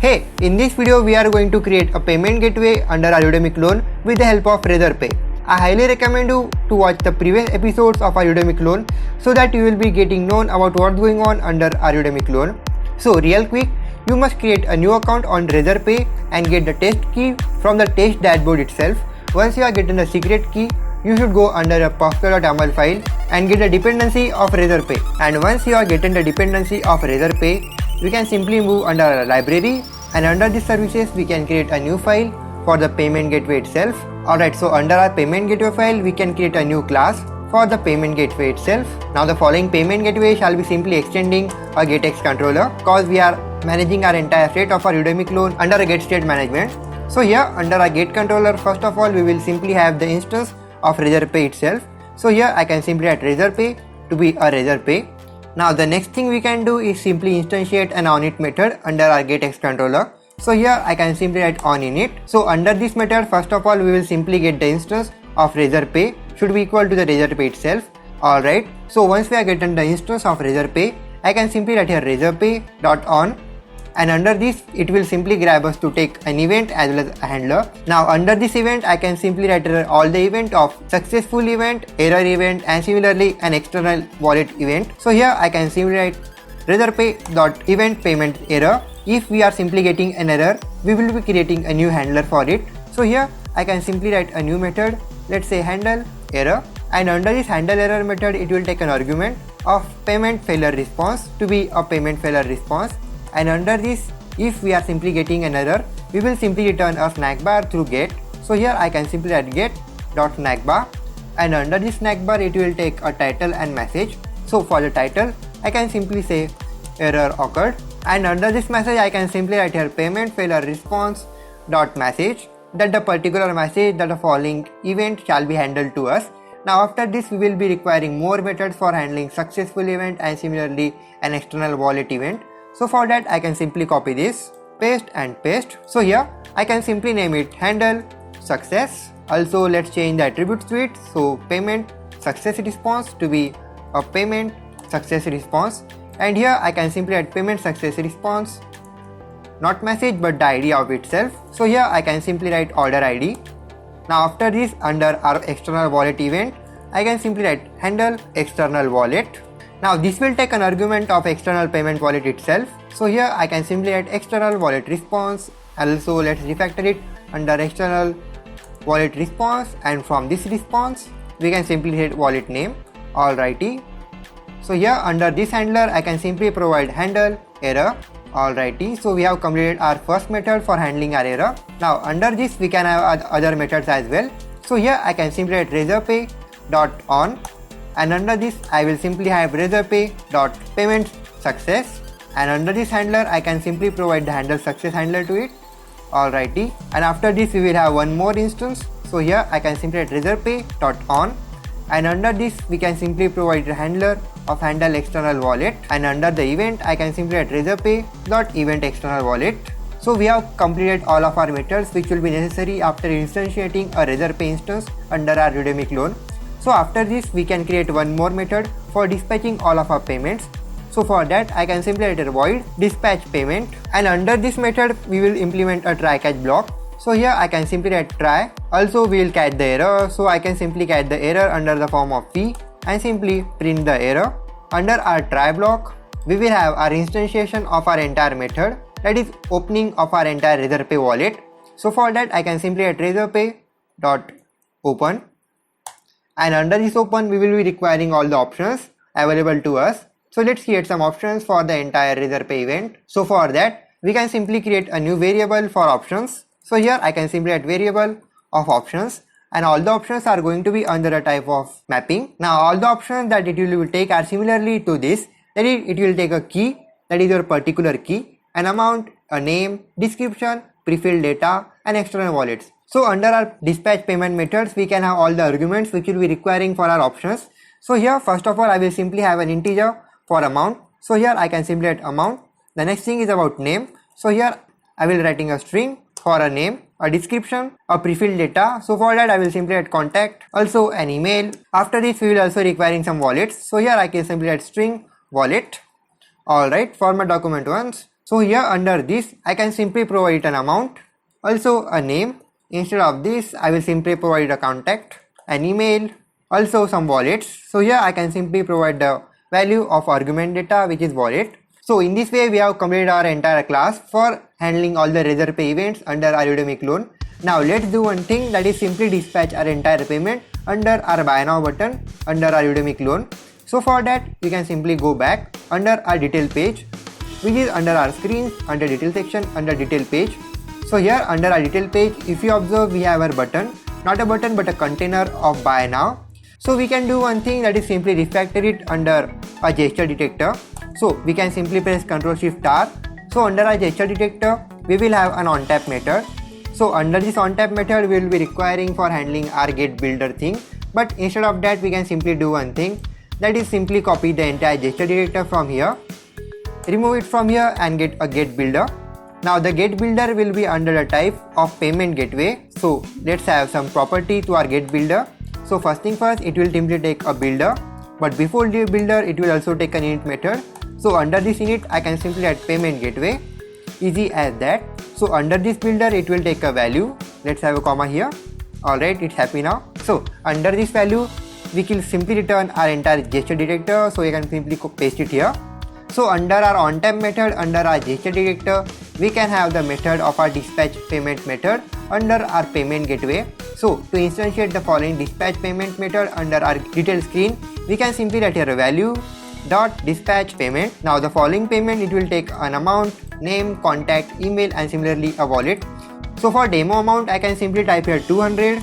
Hey, in this video we are going to create a payment gateway under our Udemy clone with the help of Razorpay. I highly recommend you to watch the previous episodes of our Udemy clone so that you will be getting known about what's going on under our Udemy clone. So real quick, you must create a new account on Razorpay and get the test key from the test dashboard itself. Once you are getting the secret key, you should go under a Postgre.yaml file and get the dependency of Razorpay. And once you are getting the dependency of Razorpay, we can simply move under a library, and under these services we can create a new file for the payment gateway itself. Alright, so under our payment gateway file we can create a new class for the payment gateway itself. Now the following payment gateway shall be simply extending a GetX controller because we are managing our entire state of our Udemy clone under a get state management. So here under our get controller, first of all we will simply have the instance of Razorpay itself. So here I can simply add Razorpay to be a Razorpay. Now the next thing we can do is simply instantiate an onIt method under our getX controller. So here I can simply add onInit. So under this method, first of all we will simply get the instance of Razorpay should be equal to the Razorpay itself. Alright, so once we are getting the instance of Razorpay, I can simply write here Razorpay.on, and under this it will simply grab us to take an event as well as a handler. Now under this event I can simply write here all the event of successful event, error event, and similarly an external wallet event. So here I can simply write Razorpay.event payment error. If we are simply getting an error, we will be creating a new handler for it. So here I can simply write a new method, let's say handle error, and under this handle error method it will take an argument of payment failure response to be a payment failure response. And under this, if we are simply getting an error, we will simply return a snack bar through get. So here I can simply add get.snackbar, and under this snack bar it will take a title and message. So for the title I can simply say error occurred, and under this message I can simply write here payment failure response dot message, that the particular message that the following event shall be handled to us. Now after this we will be requiring more methods for handling successful event and similarly an external wallet event. So for that I can simply copy this, paste and paste. So here I can simply name it handle success. Also let's change the attributes to it. So payment success response to be a payment success response, and here I can simply add payment success response, not message but the ID of itself. So here I can simply write order ID. Now after this, under our external wallet event I can simply write handle external wallet. Now this will take an argument of external payment wallet itself. So here I can simply add external wallet response. Also let's refactor it under external wallet response, and from this response we can simply hit wallet name. Alrighty. So here under this handler I can simply provide handle error. Alrighty, so we have completed our first method for handling our error. Now under this we can have other methods as well. So here I can simply add Razorpay.on, and under this I will simply have Razorpay.payment success, and under this handler I can simply provide the handle success handler to it. Alrighty, and after this we will have one more instance. So here I can simply add Razorpay.on, and under this we can simply provide the handler of handle external wallet, and under the event I can simply add Razorpay.event external wallet. So we have completed all of our methods which will be necessary after instantiating a Razorpay instance under our Udemy clone. So after this we can create one more method for dispatching all of our payments. So for that I can simply write a void dispatch payment, and under this method we will implement a try catch block. So here I can simply write try. Also we will catch the error, so I can simply catch the error under the form of p and simply print the error. Under our try block we will have our instantiation of our entire method, that is opening of our entire Razorpay wallet. So for that I can simply add Razorpay.open, and under this open we will be requiring all the options available to us. So let's create some options for the entire Razorpay event. So for that we can simply create a new variable for options. So here I can simply add variable of options, and all the options are going to be under a type of mapping. Now all the options that it will take are similarly to this, that is it will take a key, that is your particular key, an amount, a name, description, pre-filled data, and external wallets. So under our dispatch payment methods we can have all the arguments which will be requiring for our options. So here first of all I will simply have an integer for amount. So here I can simply add amount. The next thing is about name. So here I will writing a string for a name, a description, a pre-filled data. So for that I will simply add contact, also an email. After this we will also requiring some wallets. So here I can simply add string wallet. Alright, for my document once So here under this I can simply provide an amount, also a name. Instead of this I will simply provide a contact, an email, also some wallets. So here I can simply provide the value of argument data, which is wallet. So in this way we have completed our entire class for handling all the Razorpay events under our Udemy clone. Now let's do one thing, that is simply dispatch our entire payment under our buy now button under our Udemy clone. So for that you can simply go back under our detail page, which is under our screens, under detail section, under detail page. So here under our detail page, if you observe, we have our button, not a button but a container of buy now. So we can do one thing, that is simply refactor it under a gesture detector. So we can simply press Ctrl Shift R. So under our gesture detector we will have an on tap method. So under this on tap method we will be requiring for handling our get builder thing, but instead of that we can simply do one thing, that is simply copy the entire gesture detector from here, remove it from here and get a get builder. Now the get builder will be under the type of payment gateway. So let's have some property to our get builder. So first thing first, it will simply take a builder, but before the builder it will also take an init method. So under this init I can simply add payment gateway, easy as that. So under this builder it will take a value, let's have a comma here. Alright, it's happy now. So under this value we can simply return our entire gesture detector, so you can simply paste it here. So under our on tap method, under our gesture detector, we can have the method of our dispatch payment method under our payment gateway. So to instantiate the following dispatch payment method under our detail screen, we can simply write here a value dot dispatch payment. Now the following payment, it will take an amount, name, contact, email and similarly a wallet. So for demo amount I can simply type here 200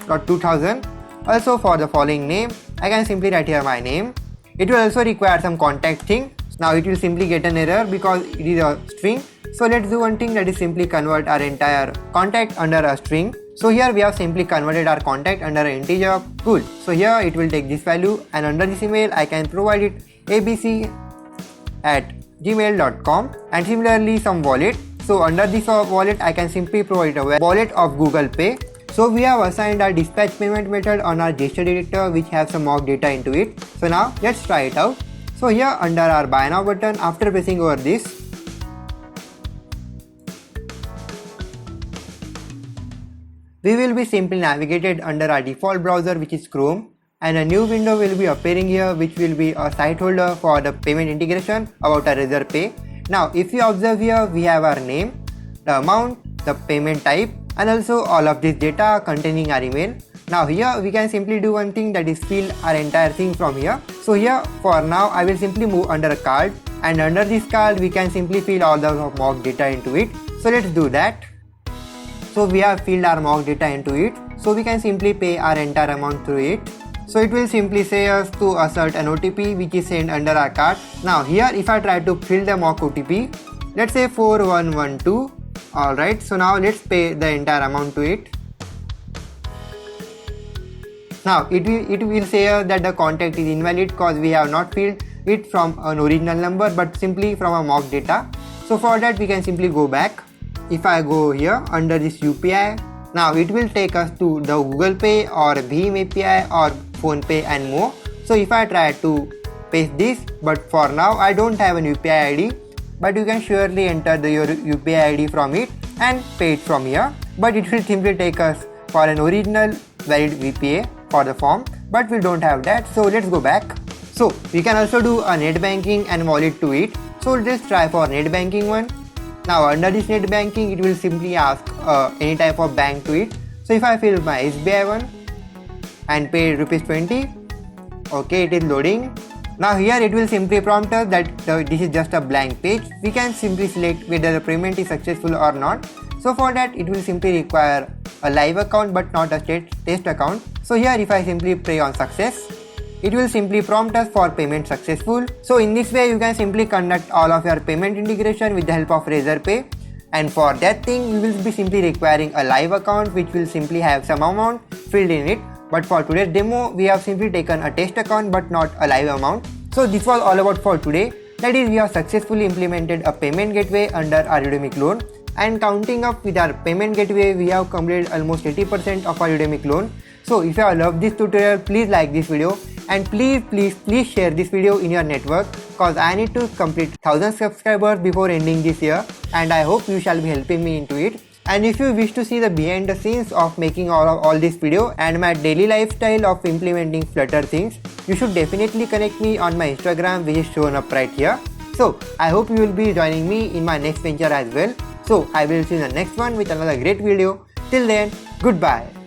or 2000. Also for the following name I can simply write here my name. It will also require some contact thing. Now it will simply get an error because it is a string. So let's do one thing, that is simply convert our entire contact under a string. So here we have simply converted our contact under an integer. Cool. So here it will take this value and under this email I can provide it abc@gmail.com and similarly some wallet. So under this wallet I can simply provide a wallet of Google Pay. So we have assigned our dispatch payment method on our gesture detector which have some mock data into it. So now let's try it out. So here under our buy now button, after pressing over this, we will be simply navigated under our default browser, which is Chrome, and a new window will be appearing here which will be a site holder for the payment integration about our Razorpay. Now if you observe here, we have our name, the amount, the payment type and also all of this data containing our email. Now here we can simply do one thing, that is fill our entire thing from here. So here for now I will simply move under a card, and under this card we can simply fill all the mock data into it. So let's do that. So we have filled our mock data into it. So we can simply pay our entire amount through it. So it will simply say us to assert an OTP which is sent under our card. Now here if I try to fill the mock OTP, let's say 4112. Alright, so now let's pay the entire amount to it. Now it will say that the contact is invalid because we have not filled it from an original number but simply from a mock data. So for that we can simply go back. If I go here under this UPI, now it will take us to the Google Pay or Bhim API or PhonePe and more. So if I try to paste this, but for now I don't have an UPI ID, but you can surely enter your UPI ID from it and pay it from here. But it will simply take us for an original valid VPA for the form, but we don't have that. So let's go back. So we can also do a net banking and wallet to it. So let's try for net banking one. Now under this net banking it will simply ask any type of bank to it. So if I fill my SBI one and pay ₹20, okay, it is loading. Now here it will simply prompt us that this is just a blank page. We can simply select whether the payment is successful or not. So for that it will simply require a live account but not a test account. So here if I simply play on success, it will simply prompt us for payment successful. So in this way you can simply conduct all of your payment integration with the help of Razorpay. And for that thing we will be simply requiring a live account which will simply have some amount filled in it. But for today's demo we have simply taken a test account but not a live amount. So this was all about for today. That is, we have successfully implemented a payment gateway under our Udemy clone. And counting up with our payment gateway, we have completed almost 80% of our Udemy clone. So if you have loved this tutorial, please like this video And please share this video in your network, cause I need to complete 1000 subscribers before ending this year, and I hope you shall be helping me into it. And if you wish to see the behind the scenes of making all this video and my daily lifestyle of implementing Flutter things, you should definitely connect me on my Instagram, which is shown up right here. So I hope you will be joining me in my next venture as well. So I will see you in the next one with another great video. Till then, goodbye.